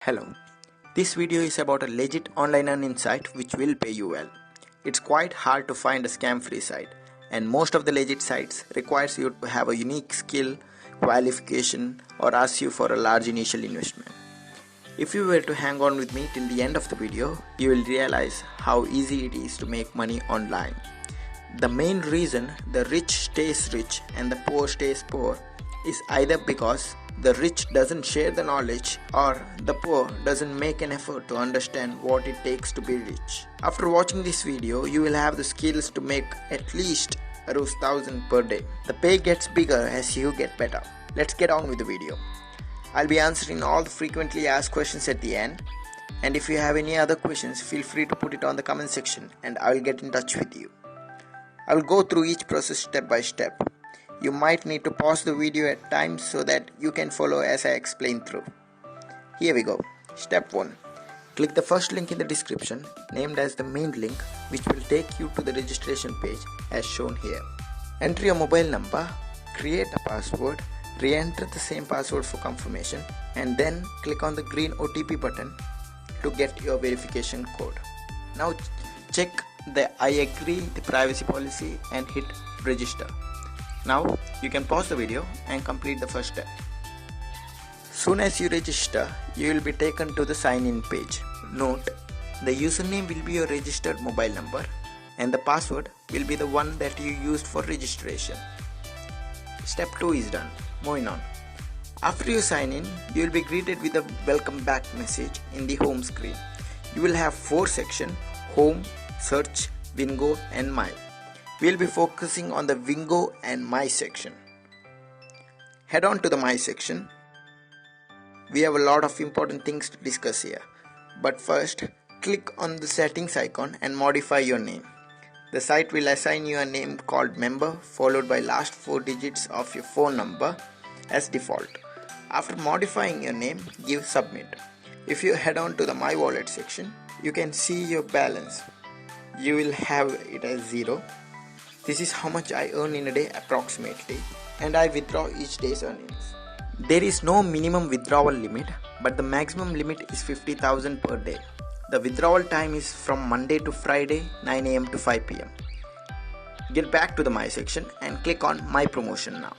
Hello, this video is about a legit online earning site which will pay you well. It's quite hard to find a scam-free site, and most of the legit sites requires you to have a unique skill, qualification, or ask you for a large initial investment. If you were to hang on with me till the end of the video, you will realize how easy it is to make money online. The main reason the rich stays rich and the poor stays poor is either because the rich doesn't share the knowledge or the poor doesn't make an effort to understand what it takes to be rich. After watching this video, you will have the skills to make at least ₹1,000 per day. The pay gets bigger as you get better. Let's get on with the video. I'll be answering all the frequently asked questions at the end, and if you have any other questions, feel free to put it on the comment section and I will get in touch with you. I will go through each process step by step. You might need to pause the video at times so that you can follow as I explain through. Here we go. Step 1. Click the first link in the description named as the main link, which will take you to the registration page as shown here. Enter your mobile number, create a password, re-enter the same password for confirmation, and then click on the green OTP button to get your verification code. Now check the I agree the privacy policy and hit register. Now you can pause the video and complete the first step. Soon as you register, you will be taken to the sign in page. Note, the username will be your registered mobile number and the password will be the one that you used for registration. Step 2 is done. Moving on. After you sign in, you will be greeted with a welcome back message in the home screen. You will have 4 sections: home, search, Wingo and my. We'll be focusing on the Wingo and my section. Head on to the my section. We have a lot of important things to discuss here. But first, click on the settings icon and modify your name. The site will assign you a name called member followed by last 4 digits of your phone number as default. After modifying your name, give submit. If you head on to the my wallet section, you can see your balance. You will have it as 0. This is how much I earn in a day approximately, and I withdraw each day's earnings. There is no minimum withdrawal limit, but the maximum limit is 50,000 per day. The withdrawal time is from Monday to Friday, 9 am to 5 pm. Get back to the my section and click on my promotion now.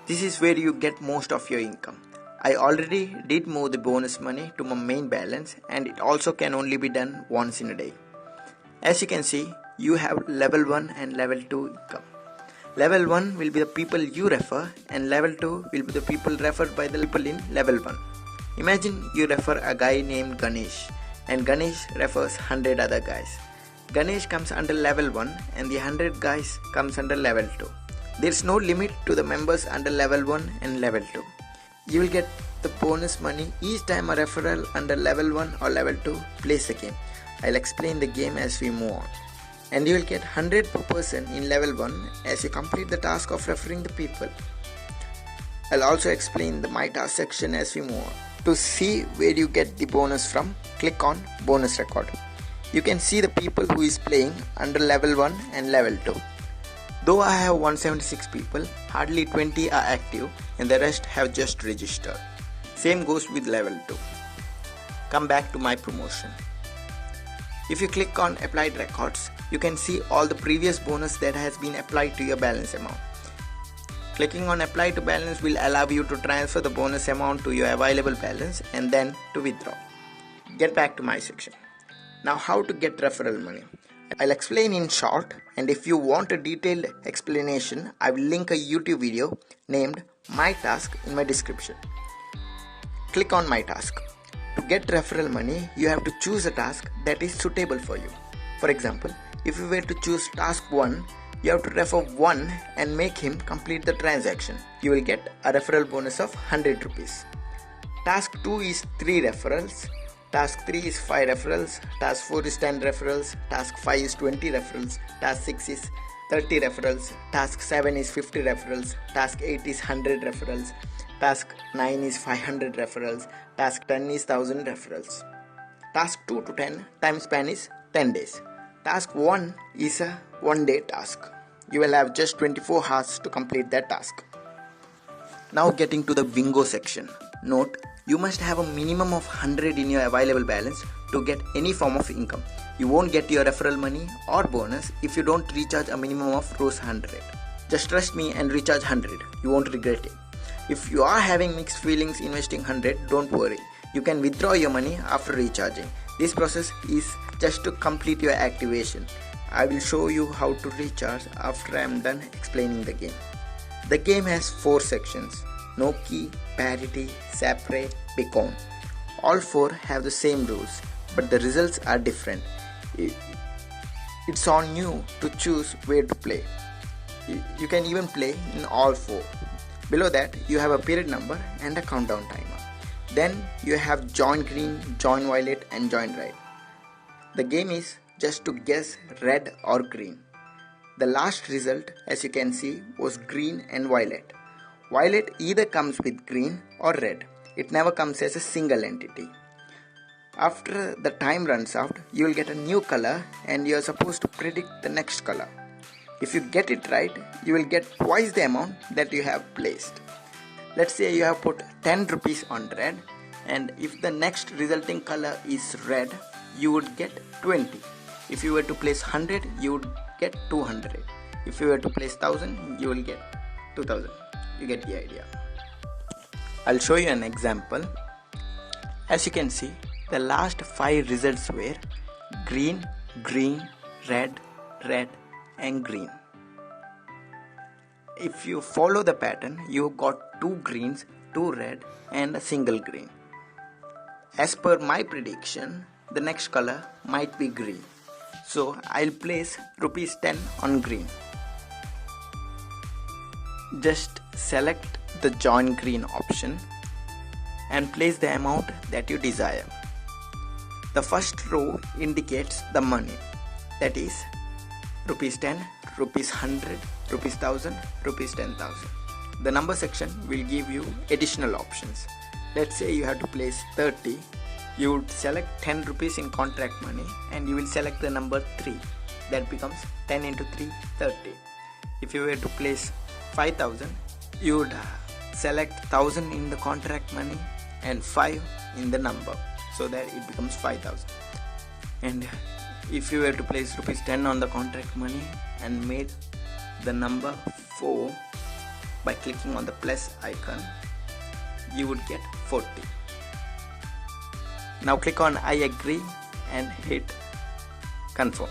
This is where you get most of your income. I already did move the bonus money to my main balance, and it also can only be done once in a day. As you can see, you have level 1 and level 2 income. Level 1 will be the people you refer, and level 2 will be the people referred by the people in level 1. Imagine you refer a guy named Ganesh, and Ganesh refers 100 other guys. Ganesh comes under level 1 and the 100 guys comes under level 2. There is no limit to the members under level 1 and level 2. You will get the bonus money each time a referral under level 1 or level 2 plays the game. I'll explain the game as we move on. And you will get 100 per person in level 1 as you complete the task of referring the people. I'll also explain the my task section as we move on. To see where you get the bonus from, click on bonus record. You can see the people who is playing under level 1 and level 2. Though I have 176 people, hardly 20 are active and the rest have just registered. Same goes with level 2. Come back to my promotion. If you click on applied records, you can see all the previous bonus that has been applied to your balance amount. Clicking on apply to balance will allow you to transfer the bonus amount to your available balance and then to withdraw. Get back to my section. Now how to get referral money. I'll explain in short, and if you want a detailed explanation, I will link a YouTube video named My Task in my description. Click on My Task. To get referral money, you have to choose a task that is suitable for you. For example, if you were to choose task 1, you have to refer 1 and make him complete the transaction. You will get a referral bonus of 100 rupees. Task 2 is 3 referrals. Task 3 is 5 referrals. Task 4 is 10 referrals. Task 5 is 20 referrals. Task 6 is 30 referrals. Task 7 is 50 referrals. Task 8 is 100 referrals. Task 9 is 500 referrals. Task 10 is 1000 referrals. Task 2 to 10 time span is 10 days. Task 1 is a 1-day task. You will have just 24 hours to complete that task. Now getting to the Wingo section. Note, You must have a minimum of 100 in your available balance to get any form of income. You won't get your referral money or bonus if you don't recharge a minimum of Rs 100. Just trust me and recharge 100. You won't regret it. If you are having mixed feelings investing 100, don't worry. You can withdraw your money after recharging. This process is just to complete your activation. I will show you how to recharge after I am done explaining the game. The game has 4 sections: no key, parity, separate, beacon. All 4 have the same rules, but the results are different. It's on you to choose where to play. You can even play in all 4. Below that, you have a period number and a countdown timer. Then you have join green, join violet and join red. The game is just to guess red or green. The last result, as you can see, was green and violet. Violet either comes with green or red. It never comes as a single entity. After the time runs out, you will get a new color and you are supposed to predict the next color. If you get it right, you will get twice the amount that you have placed. Let's say you have put 10 rupees on red, and if the next resulting color is red, you would get 20. If you were to place 100, you would get 200. If you were to place 1000, you will get 2000. You get the idea. I'll show you an example. As you can see, the last 5 results were green, green, red, red and green. If you follow the pattern, you got 2 greens, 2 red and a single green. As per my prediction, the next color might be green. So I'll place Rs 10 on green. Just select the join green option and place the amount that you desire. The first row indicates the money, that is Rs 10, Rs 100, Rs 1000, Rs 10,000. The number section will give you additional options. Let's say you have to place 30. You would select 10 rupees in contract money and you will select the number 3. That becomes 10 into 3, 30. If you were to place 5,000, you would select 1000 in the contract money and 5 in the number, so that it becomes 5,000. And if you were to place Rs 10 on the contract money and made the number 4 by clicking on the plus icon, you would get 40. Now click on I agree and hit confirm.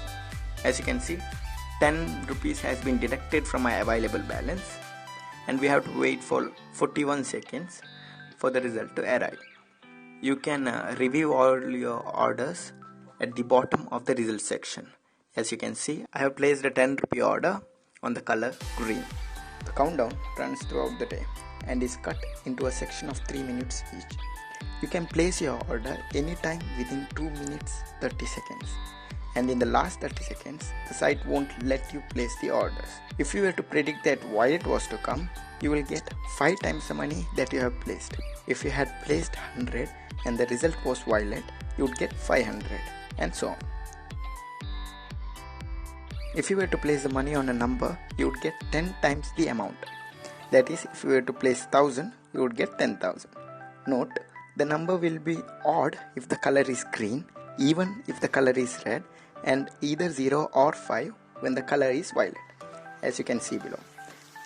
As you can see, 10 rupees has been deducted from my available balance, and we have to wait for 41 seconds for the result to arrive. You can review all your orders at the bottom of the result section. As you can see, I have placed a 10 rupee order on the color green. The countdown runs throughout the day and is cut into a section of 3 minutes each. You can place your order anytime within 2 minutes 30 seconds, and in the last 30 seconds the site won't let you place the orders. If you were to predict that violet was to come, you will get 5 times the money that you have placed. If you had placed 100 and the result was violet, you would get 500, and so on. If you were to place the money on a number, you would get 10 times the amount. That is, if you were to place 1000, you would get 10,000. Note, the number will be odd if the color is green, even if the color is red, and either 0 or 5 when the color is violet, as you can see below.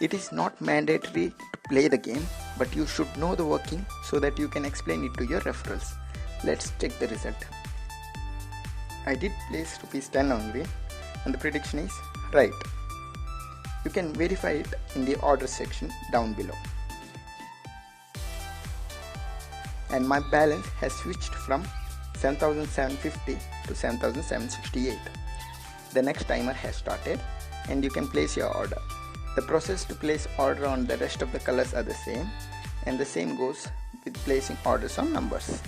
It is not mandatory to play the game, but you should know the working so that you can explain it to your referrals. Let's check the result. I did place Rs 10 on green and the prediction is right. You can verify it in the order section down below. And my balance has switched from 7,750 to 7,768. The next timer has started and you can place your order. The process to place order on the rest of the colors are the same, and the same goes with placing orders on numbers.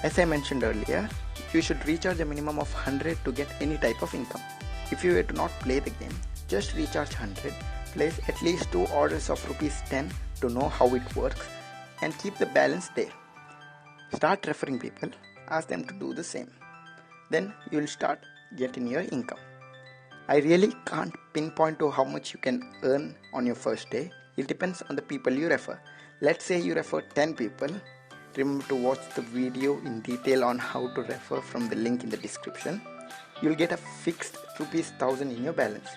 As I mentioned earlier, you should recharge a minimum of 100 to get any type of income. If you were to not play the game, just recharge 100, place at least 2 orders of Rs 10 to know how it works, and keep the balance there. Start referring people, ask them to do the same. Then you will start getting your income. I really can't pinpoint to how much you can earn on your first day. It depends on the people you refer. Let's say you refer 10 people. Remember to watch the video in detail on how to refer from the link in the description. You'll get a fixed ₹1000 in your balance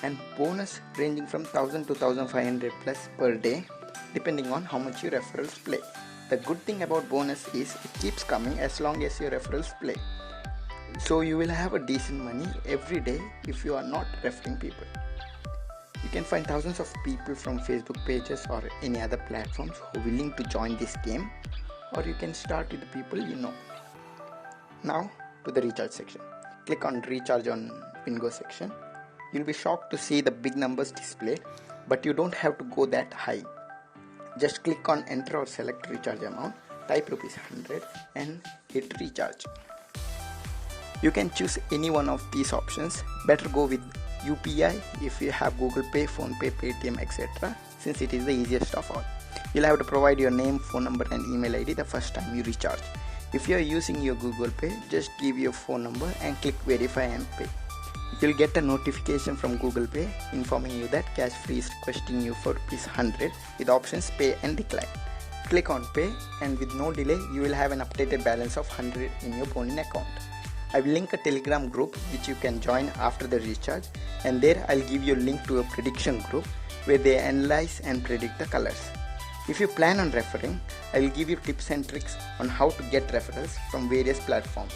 and bonus ranging from 1000 to 1500 plus per day depending on how much your referrals play. The good thing about bonus is it keeps coming as long as your referrals play. So you will have a decent money every day if you are not referring people. You can find thousands of people from Facebook pages or any other platforms who are willing to join this game, or you can start with the people you know. Now to the recharge section. Click on recharge on Wingo section. You'll be shocked to see the big numbers displayed, but you don't have to go that high. Just click on enter or select recharge amount, type ₹100 and hit recharge. You can choose any one of these options. Better go with UPI if you have Google Pay, Phone Pay, Paytm, etc. since it is the easiest of all. You'll have to provide your name, phone number and email ID the first time you recharge. If you are using your Google Pay, just give your phone number and click verify and pay. You'll get a notification from Google Pay informing you that Cash Free is requesting you for ₹100 with options pay and decline. Click on pay and with no delay you will have an updated balance of 100 in your Bonin account. I will link a Telegram group which you can join after the recharge, and there I'll give you a link to a prediction group where they analyze and predict the colors. If you plan on referring, I will give you tips and tricks on how to get referrals from various platforms.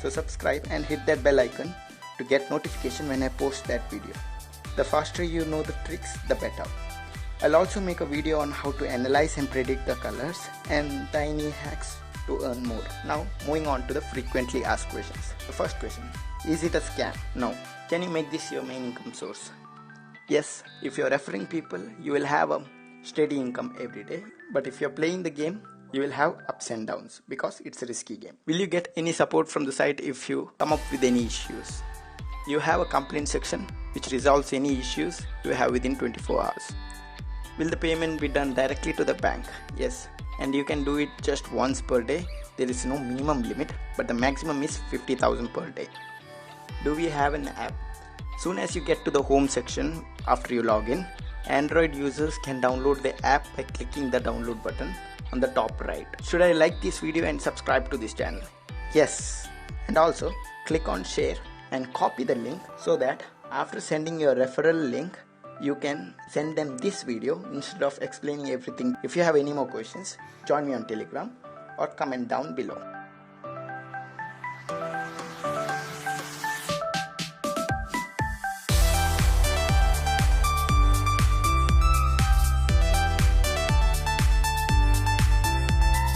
So subscribe and hit that bell icon to get notification when I post that video. The faster you know the tricks, the better. I'll also make a video on how to analyze and predict the colors and tiny hacks to earn more. Now moving on to the frequently asked questions. The first question, is it a scam? No. Can you make this your main income source? Yes, if you're referring people, you will have a steady income every day, but if you're playing the game, you will have ups and downs because it's a risky game. Will you get any support from the site if you come up with any issues? You have a complaint section which resolves any issues you have within 24 hours. Will the payment be done directly to the bank? Yes, and you can do it just once per day. There is no minimum limit, but the maximum is 50,000 per day. Do we have an app? Soon as you get to the home section after you log in, Android users can download the app by clicking the download button on the top right. Should I like this video and subscribe to this channel? Yes, and also click on share and copy the link so that after sending your referral link, you can send them this video instead of explaining everything. If you have any more questions, join me on Telegram or comment down below.